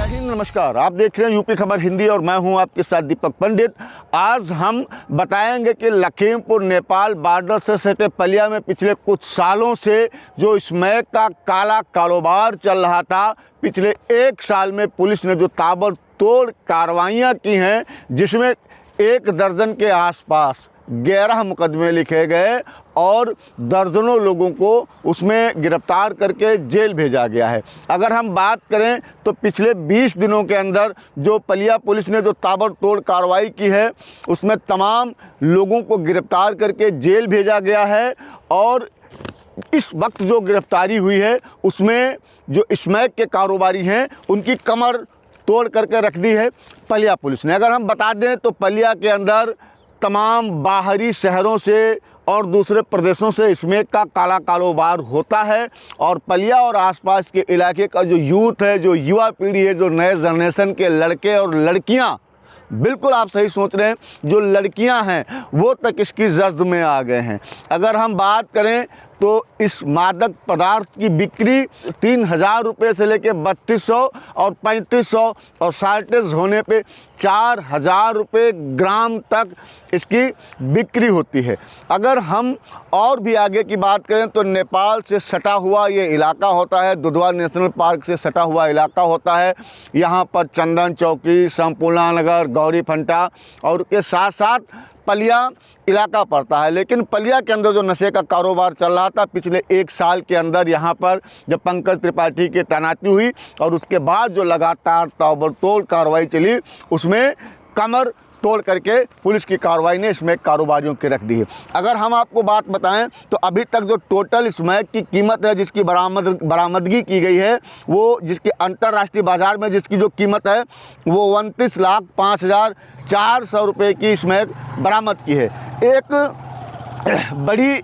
हिंद, नमस्कार। आप देख रहे हैं यूपी खबर हिंदी और मैं हूं आपके साथ दीपक पंडित। आज हम बताएंगे कि लखीमपुर नेपाल बॉर्डर से सटे पलिया में पिछले कुछ सालों से जो स्मैक का काला कारोबार चल रहा था, पिछले एक साल में पुलिस ने जो ताबड़तोड़ कार्रवाइयां की हैं, जिसमें 1 दर्जन के आसपास 11 मुकदमे लिखे गए और दर्जनों लोगों को उसमें गिरफ्तार करके जेल भेजा गया है। अगर हम बात करें तो पिछले 20 दिनों के अंदर जो पलिया पुलिस ने जो ताबड़तोड़ कार्रवाई की है, उसमें तमाम लोगों को गिरफ्तार करके जेल भेजा गया है। और इस वक्त जो गिरफ्तारी हुई है उसमें जो स्मैक के कारोबारी हैं उनकी कमर तोड़ करके रख दी है पलिया पुलिस ने। अगर हम बता दें तो पलिया के अंदर तमाम बाहरी शहरों से और दूसरे प्रदेशों से स्मैक का काला कारोबार होता है। और पलिया और आसपास के इलाके का जो यूथ है, जो युवा पीढ़ी है, जो नए जनरेशन के लड़के और लड़कियां, बिल्कुल आप सही सोच रहे हैं, जो लड़कियां हैं वो तक इसकी जद में आ गए हैं। अगर हम बात करें तो इस मादक पदार्थ की बिक्री 3000 रुपये से लेकर 3200 और 3500 और शार्टेज होने पे 4000 रुपये ग्राम तक इसकी बिक्री होती है। अगर हम और भी आगे की बात करें तो नेपाल से सटा हुआ ये इलाका होता है, दुधवा नेशनल पार्क से सटा हुआ इलाका होता है। यहाँ पर चंदन चौकी, संपूर्णा नगर, गौरी फंटा और उसके साथ साथ पलिया इलाका पड़ता है। लेकिन पलिया के अंदर जो नशे का कारोबार चल रहा था पिछले 1 साल के अंदर, यहाँ पर जब पंकज त्रिपाठी की तैनाती हुई और उसके बाद जो लगातार ताबड़तोड़ कार्रवाई चली, उसमें कमर तोड़ करके पुलिस की कार्रवाई ने स्मैक कारोबारियों की रख दी है। अगर हम आपको बात बताएं तो अभी तक जो टोटल स्मैक की कीमत है, जिसकी बरामदगी की गई है, वो जिसकी अंतर्राष्ट्रीय बाज़ार में जिसकी जो कीमत है वो 29,05,400 रुपये की स्मैक बरामद की है। एक बड़ी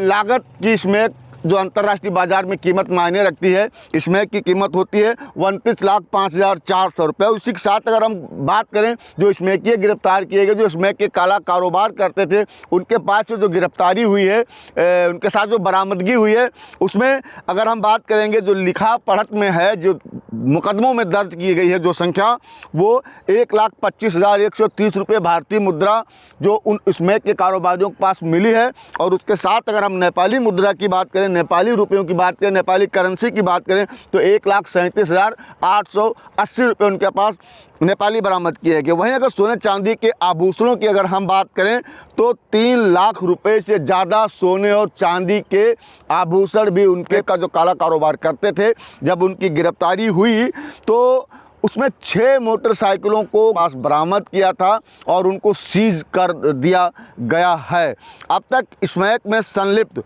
लागत की स्मैक जो अंतर्राष्ट्रीय बाज़ार में कीमत मायने रखती है, स्मैक की कीमत होती है 29,05,400 रुपये। उसी के साथ अगर हम बात करें जो स्मैकिए गिरफ्तार किए गए, जो स्मैक के काला कारोबार करते थे, उनके पास से जो गिरफ्तारी हुई है, उनके साथ जो बरामदगी हुई है, उसमें अगर हम बात करेंगे जो लिखा पढ़त में है, जो मुकदमों में दर्ज की गई है जो संख्या, वो 1,25,130 रुपये भारतीय मुद्रा जो उन स्मैक के कारोबारियों के पास मिली है। और उसके साथ अगर हम नेपाली मुद्रा की बात करें, नेपाली रुपयों की बात करें, नेपाली करेंसी की बात करें तो 1,37,880 रुपये उनके पास नेपाली बरामद किए गए। वहीं अगर सोने चांदी के आभूषणों की अगर हम बात करें तो 3 लाख रुपए से ज़्यादा सोने और चांदी के आभूषण भी उनके का जो काला कारोबार करते थे, जब उनकी गिरफ्तारी हुई तो उसमें 6 मोटरसाइकिलों को पास बरामद किया था और उनको सीज कर दिया गया है। अब तक स्मैक में संलिप्त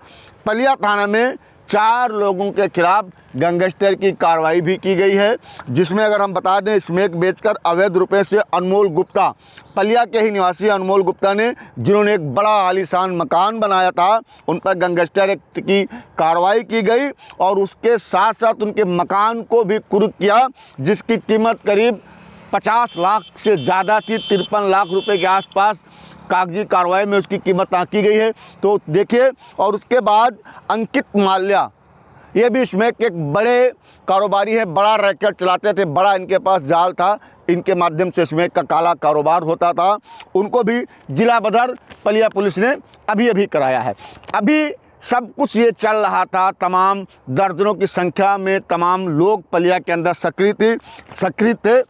पलिया थाना में 4 लोगों के खिलाफ गैंगस्टर की कार्रवाई भी की गई है, जिसमें अगर हम बता दें स्मैक बेचकर अवैध रुपए से अनमोल गुप्ता, पलिया के ही निवासी अनमोल गुप्ता ने, जिन्होंने एक बड़ा आलीशान मकान बनाया था, उन पर गैंगस्टर एक्ट की कार्रवाई की गई और उसके साथ साथ उनके मकान को भी कुर्क किया, जिसकी कीमत करीब 50 लाख से ज़्यादा थी। 53 लाख रुपए के आसपास कागजी कार्रवाई में उसकी कीमत आंकी गई है। तो देखिए, और उसके बाद अंकित माल्या, ये भी स्मैक के एक बड़े कारोबारी है, बड़ा रैकेट चलाते थे, बड़ा इनके पास जाल था, इनके माध्यम से स्मैक का काला कारोबार होता था। उनको भी जिला बदर पलिया पुलिस ने अभी कराया है। अभी सब कुछ ये चल रहा था, तमाम दर्जनों की संख्या में तमाम लोग पलिया के अंदर सक्रिय थे,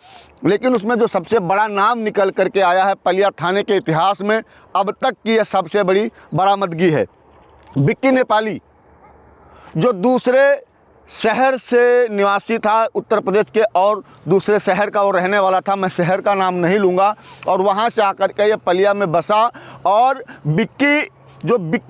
लेकिन उसमें जो सबसे बड़ा नाम निकल करके आया है पलिया थाने के इतिहास में, अब तक की यह सबसे बड़ी बरामदगी है। बिक्की नेपाली जो दूसरे शहर से निवासी था, उत्तर प्रदेश के और दूसरे शहर का वो रहने वाला था, मैं शहर का नाम नहीं लूँगा, और वहाँ से आकर के ये पलिया में बसा। और बिक्की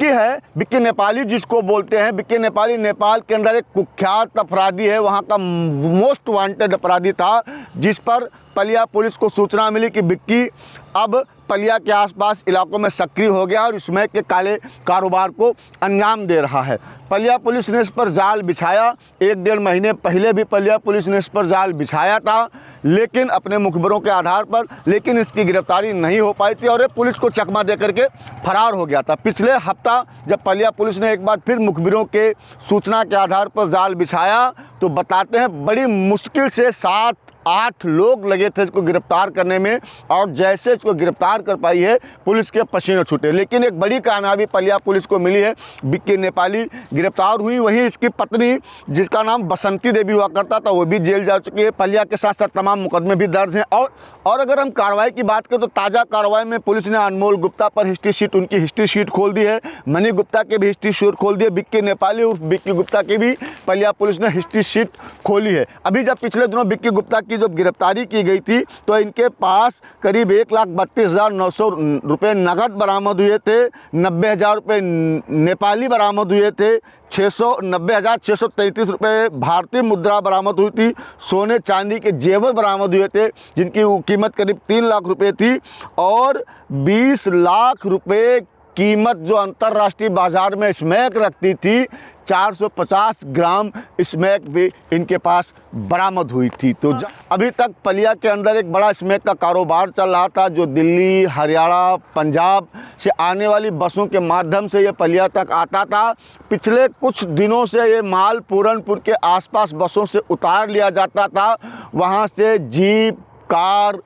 है, बिक्की नेपाली जिसको बोलते हैं, बिक्की नेपाली नेपाल के अंदर एक कुख्यात अपराधी है, वहाँ का मोस्ट वांटेड अपराधी था, जिस पर पलिया पुलिस को सूचना मिली कि बिक्की अब पलिया के आसपास इलाकों में सक्रिय हो गया और स्मैक के काले कारोबार को अंजाम दे रहा है। पलिया पुलिस ने इस पर जाल बिछाया, 1-1.5 महीने पहले भी पलिया पुलिस ने इस पर जाल बिछाया था, लेकिन अपने मुखबिरों के आधार पर, लेकिन इसकी गिरफ्तारी नहीं हो पाई थी और ये पुलिस को चकमा दे करके फरार हो गया था। पिछले हफ्ता जब पलिया पुलिस ने एक बार फिर मुखबिरों के सूचना के आधार पर जाल बिछाया तो बताते हैं बड़ी मुश्किल से 7 8 लोग लगे थे इसको गिरफ्तार करने में, और जैसे इसको गिरफ्तार कर पाई है पुलिस के पसीने छूटे। लेकिन एक बड़ी कामयाबी पलिया पुलिस को मिली है, बिक्की नेपाली गिरफ्तार हुई। वहीं इसकी पत्नी जिसका नाम बसंती देवी हुआ करता था वो भी जेल जा चुकी है। पलिया के साथ साथ तमाम मुकदमे भी दर्ज हैं। और अगर हम कार्रवाई की बात करें तो ताज़ा कार्रवाई में पुलिस ने अनमोल गुप्ता पर हिस्ट्री शीट, उनकी हिस्ट्री शीट खोल दी है। मनी गुप्ता के भी हिस्ट्री शीट खोल दी है। बिक्की नेपाली और बिक्की गुप्ता की भी पलिया पुलिस ने हिस्ट्री शीट खोली है। अभी जब पिछले दिनों बिक्की गुप्ता की जब गिरफ्तारी की गई थी तो इनके पास करीब 1,32,900 रुपये नगद बरामद हुए थे, 90,000 रुपये नेपाली बरामद हुए थे, 90,633 रुपये भारतीय मुद्रा बरामद हुई थी, सोने चांदी के जेवर बरामद हुए थे जिनकी कीमत करीब 3 लाख रुपये थी, और 20 लाख रुपये कीमत जो अंतर्राष्ट्रीय बाजार में स्मैक रखती थी, 450 ग्राम स्मैक भी इनके पास बरामद हुई थी। तो अभी तक पलिया के अंदर एक बड़ा स्मैक का कारोबार चल रहा था जो दिल्ली, हरियाणा, पंजाब से आने वाली बसों के माध्यम से ये पलिया तक आता था। पिछले कुछ दिनों से ये माल पूरनपुर के आसपास बसों से उतार लिया जाता था। वहाँ से जीप, कार,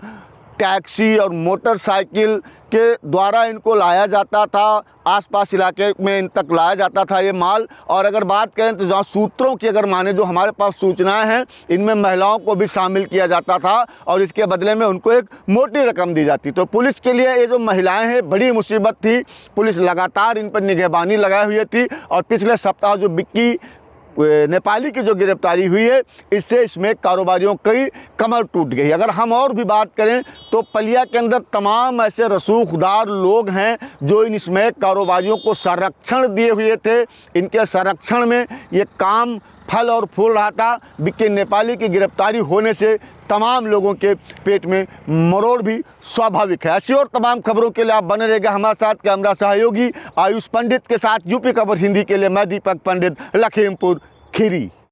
टैक्सी और मोटरसाइकिल के द्वारा इनको लाया जाता था, आसपास इलाके में इन तक लाया जाता था ये माल। और अगर बात करें तो जहाँ सूत्रों की अगर माने जो हमारे पास सूचनाएं हैं, इनमें महिलाओं को भी शामिल किया जाता था और इसके बदले में उनको एक मोटी रकम दी जाती। तो पुलिस के लिए ये जो महिलाएं हैं बड़ी मुसीबत थी। पुलिस लगातार इन पर निगहबानी लगाई हुई थी और पिछले सप्ताह जो बिक्की नेपाली की जो गिरफ्तारी हुई है इससे इसमें कारोबारियों की कमर टूट गई। अगर हम और भी बात करें तो पलिया के अंदर तमाम ऐसे रसूखदार लोग हैं जो इन इसमें कारोबारियों को संरक्षण दिए हुए थे। इनके संरक्षण में ये काम फल और फूल रहा था। बिक्की नेपाली की गिरफ्तारी होने से तमाम लोगों के पेट में मरोड़ भी स्वाभाविक है। ऐसी और तमाम खबरों के लिए आप बने रहेगा हमारे साथ। कैमरा सहयोगी आयुष पंडित के साथ यूपी खबर हिंदी के लिए मैं दीपक पंडित, लखीमपुर खीरी।